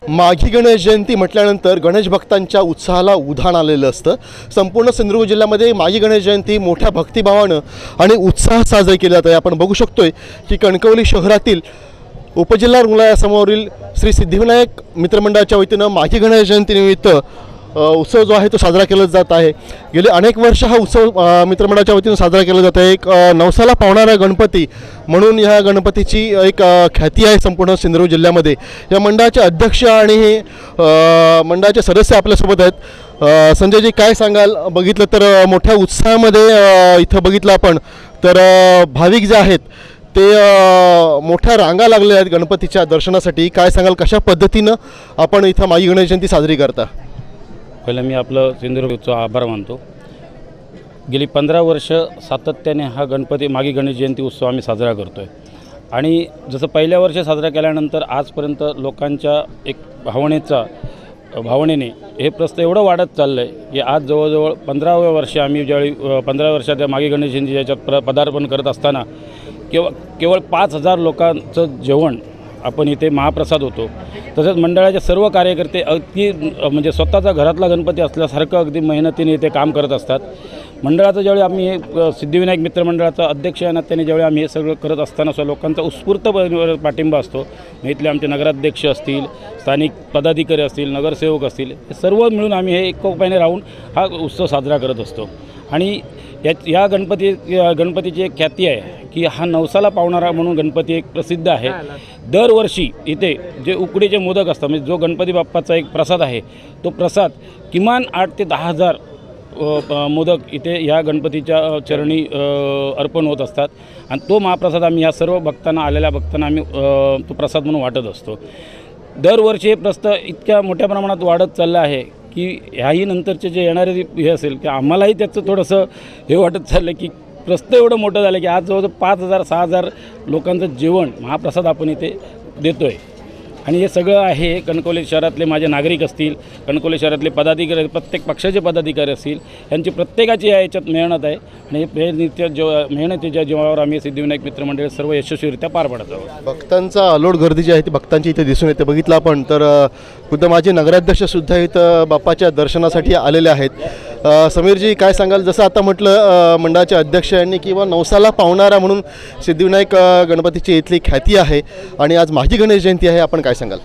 माघी गणेश जयंती म्हटल्यानंतर गणेश भक्तांच्या उत्साहाला उधाण आलेलं असतं। संपूर्ण सिंधुदुर्ग जिल्ह्यामध्ये माघी गणेश जयंती मोठ्या भक्तिभावानं आणि उत्साहात साजरी केली जाते। आपण बघू शकतोय की कणकवली शहरातील उपजिल्हा रुग्णालयासमोरील श्री सिद्धिविनायक मित्रमंडळाच्या वतीनं माघी गणेश जयंतीनिमित्त उत्सव जो आहे तो साजरा केला जात आहे। गेले अनेक वर्ष हा उत्सव मित्रमंडळाच्या वतीनं साजरा केला जात आहे। एक नवसाला पावणारा गणपती म्हणून ह्या गणपतीची एक ख्याती आहे संपूर्ण सिंधुदुर्ग जिल्ह्यामध्ये। या मंडळाचे अध्यक्ष आणि मंडळाचे सदस्य आपल्यासोबत आहेत। संजयजी, काय सांगाल? बघितलं तर मोठ्या उत्साहामध्ये इथं बघितलं आपण तर भाविक जे आहेत ते मोठ्या रांगा लागलेल्या आहेत गणपतीच्या दर्शनासाठी। काय सांगाल, कशा पद्धतीनं आपण इथं माघी गणेश जयंती साजरी करता? पहिलं मी आपलं सिंधुदुर्गचा आभार मानतो। गेली 15 वर्ष सातत्याने हा माघी गणेश जयंती उत्सव आम्ही साजरा करतो आहे आणि जसं पहिल्या वर्षी साजरा केल्यानंतर आजपर्यंत लोकांच्या एक भावनेने हे प्रस्त एवढं वाढत चाललं आहे की आज जवळजवळ 15व्या वर्षी आम्ही ज्यावेळी 15 वर्षाच्या माघी गणेश जयंती याच्यात पदार्पण करत असताना केवळ 5000 लोकांचं जेवण आपण इथे महाप्रसाद होतो। तसेच मंडळाचे सर्व कार्यकर्ते अगदी म्हणजे स्वतःचा घरातला गणपती असल्यासारखं अगदी मेहनतीने इथे काम करत असतात। मंडळाचं ज्यावेळी आम्ही हे सिद्धिविनायक मित्रमंडळाचा अध्यक्ष या नात्याने ज्यावेळी आम्ही हे सगळं करत असताना सुद्धा लोकांचा उत्स्फूर्त पाठिंबा असतो। इथले आमचे नगराध्यक्ष असतील, स्थानिक पदाधिकारी असतील, नगरसेवक असतील, हे सर्व मिळून आम्ही हे एकोप्याने राहून हा उत्सव साजरा करत असतो। आणि या गणपतीची एक ख्याती आहे की हा नवसाला पावणारा म्हणून गणपती एक प्रसिद्ध आहे। दरवर्षी इथे जे उकडीचे मोदक असतात म्हणजे जो गणपती बाप्पाचा एक प्रसाद आहे तो प्रसाद किमान 8 ते 10 हजार मोदक इथे या गणपतीच्या चरणी अर्पण होत असतात आणि तो महाप्रसाद आम्ही या सर्व आलेल्या भक्तांना आम्ही तो प्रसाद म्हणून वाटत असतो। दरवर्षी हे प्रस्त इतक्या मोठ्या प्रमाणात वाढत चाललं आहे की ह्याही नंतरचे जे येणारे हे असेल की आम्हालाही त्याचं थोडंसं हे वाटत चाललं की प्रस्त एवढं मोठं झालं की आज जवळजवळ 5000-6000 लोकांचं जेवण महाप्रसाद आपण इथे देतो आहे। आणि हे सगळं आहे कणकवली शहरातले माझे नागरिक असतील, कणकवली शहरातले पदाधिकारी, प्रत्येक पक्षाचे पदाधिकारी असतील, यांची प्रत्येकाची याच्यात मेहनत आहे आणि हे मेहनतीच्या जीवावर आम्ही सिद्धिविनायक मित्रमंडळ सर्व यशस्वीरित्या पार पाडत आहोत। भक्तांचा अलोट गर्दी जी आहे ती भक्तांची इथे दिसून येते। बघितलं आपण तर खुद्द माझे नगराध्यक्षसुद्धा इथं बाप्पाच्या दर्शनासाठी आलेले आहेत। समीरजी, काय सांगाल? जसं आता म्हटलं मंडळाचे अध्यक्ष यांनी किंवा नवसाला पावणारा म्हणून सिद्धिविनायक गणपतीची इथली ख्याती आहे आणि आज माघी गणेश जयंती आहे, आपण काय सांगाल?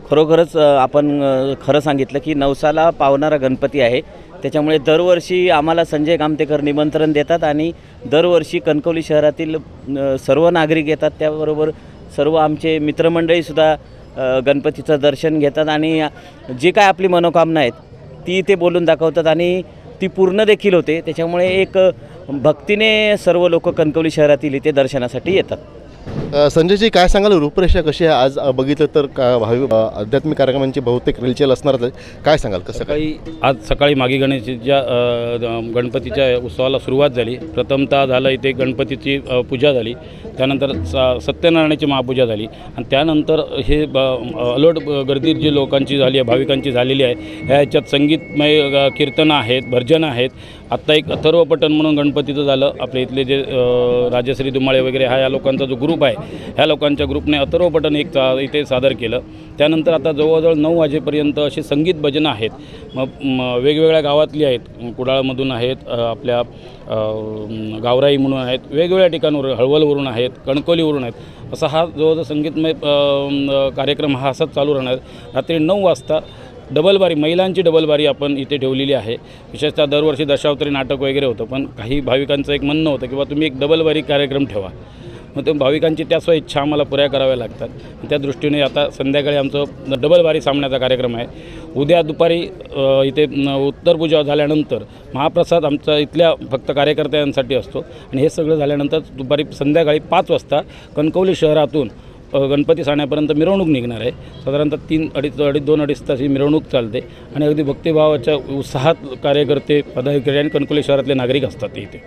खरोखरच आपण खरं सांगितलं की नवसाला पावणारा गणपती आहे। त्याच्यामुळे दरवर्षी आम्हाला संजय कामतेकर निमंत्रण देतात आणि दरवर्षी कणकवली शहरातील सर्व नागरिक येतात, त्याबरोबर सर्व आमचे मित्रमंडळीसुद्धा गणपतीचं दर्शन घेतात आणि जी काय आपली मनोकामना आहेत ती ते बोलून दाखवतात आणि ती पूर्ण देखील होते। त्याच्यामुळे एक भक्तीने सर्व लोक कणकवली शहरातील इथे दर्शनासाठी येतात। संजयजी, काय सांगाल? रूपरेषा कशी आहे? आज बघितलं तर आध्यात्मिक कार्यक्रमांची बहुतेक रेलचेल असणारच आहे, काय सांगाल? कसं आज सकाळी माघी गणपतीच्या उत्सवाला सुरुवात झाली। प्रथमतः झालं इथे गणपतीची पूजा झाली, त्यानंतर सत्यनारायणाची महापूजा झाली आणि त्यानंतर हे अलोट गर्दी जी लोकांची झाली आहे, भाविकांची झालेली आहे। ह्याच्यात संगीतमय कीर्तनं आहेत, भजनं आहेत। आत्ता एक अथर्वपठण म्हणून गणपतीचं झालं। आपल्या इथले जे राजश्री दुमाळे वगैरे हा या लोकांचा जो ग्रुप आहे, ह्या लोकांच्या ग्रुपने अथर्वपठण एक इथे सादर केलं। त्यानंतर आता जवळजवळ 9 वाजेपर्यंत अशी संगीत भजनं आहेत। मग वेगवेगळ्या गावातली आहेत, कुडाळमधून आहेत, आपल्या गावराई म्हणून आहेत, वेगवेगळ्या ठिकाणावर हळवलवरून आहेत, कणकवलीवरून आहेत। असा हा जवळजवळ संगीतमय कार्यक्रम हा असाच चालू राहणार। रात्री 9 वाजता डबलबारी, महिलांची डबलबारी आपण इथे ठेवलेली आहे। विशेषतः दरवर्षी दशावतारी नाटक वगैरे होतं, पण काही भाविकांचं एक म्हणणं होतं की तुम्ही एक डबलबारी कार्यक्रम ठेवा। मग ते भाविकांची त्या इच्छा आम्हाला पुऱ्या कराव्या लागतात। त्या दृष्टीने आता संध्याकाळी आमचं डबलबारी सामन्याचा कार्यक्रम आहे। उद्या दुपारी इथे उत्तरपूजा झाल्यानंतर महाप्रसाद आमचा इथल्या फक्त कार्यकर्त्यांसाठी असतो आणि हे सगळं झाल्यानंतर संध्याकाळी 5 वाजता कणकवली शहरातून गणपती साण्यापर्यंत मिरवणूक निघणार आहे। साधारणतः 2-2.5 तास ही मिरवणूक चालते आणि अगदी भक्तिभावाच्या उत्साहात कार्यकर्ते, पदाधिकारी आणि कणकवली शहरातले नागरिक असतात इथे।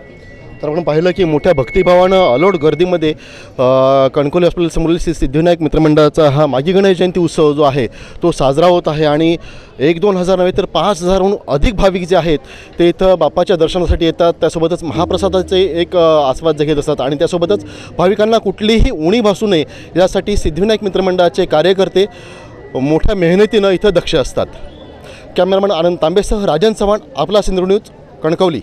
तर आपण पाहिलं की मोठ्या भक्तिभावानं अलोट गर्दीमध्ये कणकवली हॉस्पिटलसमोरील श्री सिद्धिविनायक मित्रमंडळाचा हा माघी गणेश जयंती उत्सव जो आहे तो साजरा होत आहे आणि 1-2 हजार नव्हे तर 5000हून अधिक भाविक जे आहेत ते इथं बाप्पाच्या दर्शनासाठी येतात। त्यासोबतच महाप्रसादाचे एक आस्वाद घेत असतात आणि त्यासोबतच भाविकांना कुठलीही उणीव भासू नये यासाठी सिद्धिविनायक मित्रमंडळाचे कार्यकर्ते मोठ्या मेहनतीनं इथं दक्ष असतात. कॅमेरामॅन आनंद तांबेसह राजन चव्हाण, आपला सिंधुदुर्ग न्यूज, कणकवली.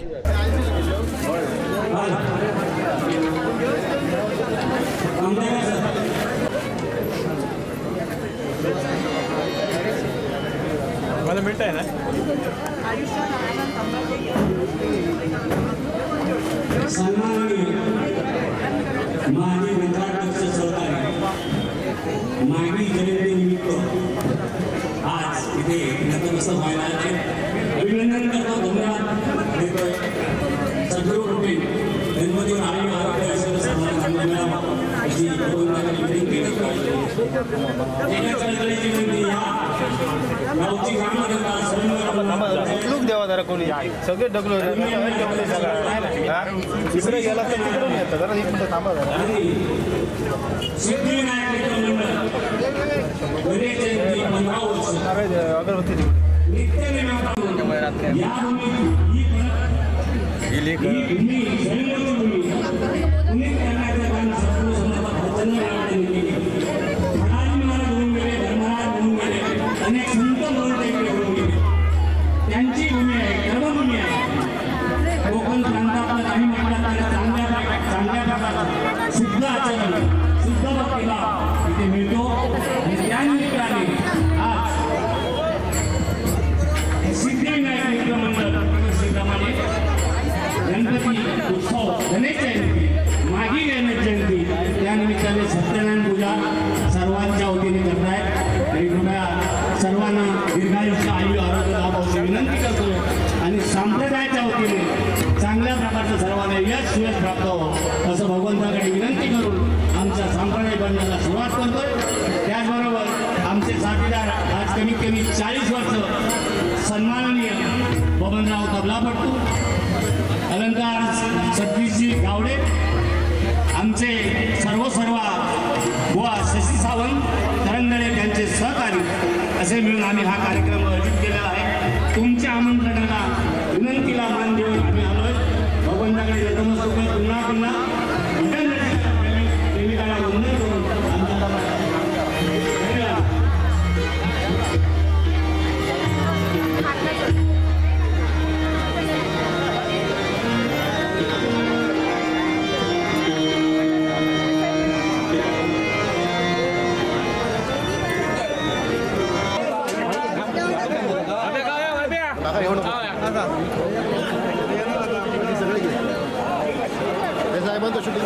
मला मिळत आहे ना माजी मंत्राध्यक्ष सहकारी मागणी जयंतीनिमित्त आज इथे नतमस्तक व्हायला आले. अभिनंदन करतो, धन्यवाद देतोय. सद्गुरू कृपे गणपतीवर आलेली आरोग्य असेल सर्वांना चांगलं मिळावं अशी भगवंताकडे विनंती करतो. एका चळवळीची विनंती, या गावची कामं करता सर्व देवा जरा कोणी सगळे डगलो तिकडे गेला तर तिकडून येतं जरा एक मिनिट थांबा जरा. सिद्धिविनायक मित्र मंडळ गणेश जयंती 15 वर्ष अगरबत्ती नित्य नियमाप्रमाणे या भूमीत ही भूमी जन्मोची भूमी पुनीत करण्याचं काम संपूर्ण समाजात प्रचंड प्रमाणात केले. फडाजी महाराज होऊन गेले, धर्मराज होऊन गेले, अनेक संत म्हणून टेकले होऊन गेले. त्यांची भूमी आहे, कर्मभूमी आहे. कोकण प्रांतातलं काही म्हटलं चांगल्या प्रकारचं शुद्ध आचरण, शुद्ध भक्तीला इथे मिळतो. आणि त्या निमित्ताने आज सिद्धिविनायक मित्र मंडळ श्रीप्रमाणे गणपती उत्सव, गणेश जयंती, मागी गणेश जयंती त्या निमित्ताने सत्यनारायण पूजा सर्वांच्या वतीने करतायत. आणि कृपया सर्वांना दीर्घायुष्य, आयु, आरोग्य लाभावची विनंती करतो. आणि संप्रदायाच्या वतीने चांगल्या प्रकारचं सर्वांना यश प्राप्त व्हावं असं भगवंताकडे विनंती करून आमच्या संप्रदाय बनण्याला सुरुवात करतोय. त्याचबरोबर आमचे साथीदार आज कमीत कमी 40 वर्ष सन्माननीय बबनराव तबलापट्टू, अलंकार सतीशजी गावडे, आमचे सर्व व शशी सावंत तरंगळे त्यांचे सहकारी असे मिळून आम्ही हा कार्यक्रम आयोजित केलेला आहे. तुमच्या आमंत्रणाला, विनंतीला मान देऊन आम्ही आलोय. भगवंताकडे नतमस्तक पुन्हा पुन्हा देविकाला वंदन करून आमच्या धन्यवाद. साहेबांचं शूटिंग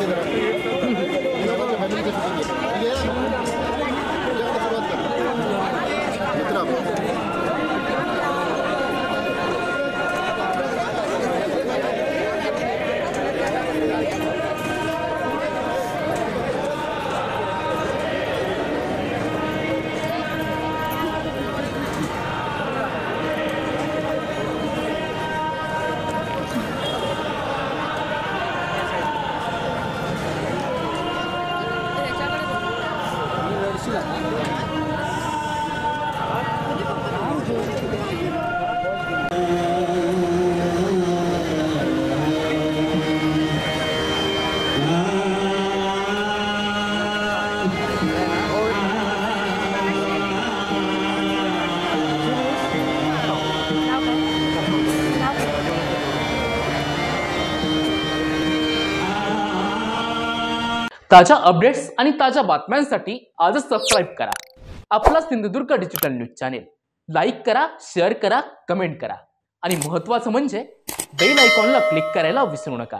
ताज्या अपडेट्स आणि ताज्या बातम्यांसाठी आजच सबस्क्राईब करा आपला Sindhudurg digital news channel. Like करा, शेअर करा, कमेंट करा आणि महत्त्वाचं म्हणजे बेल आयकॉनला क्लिक करायला विसरू नका.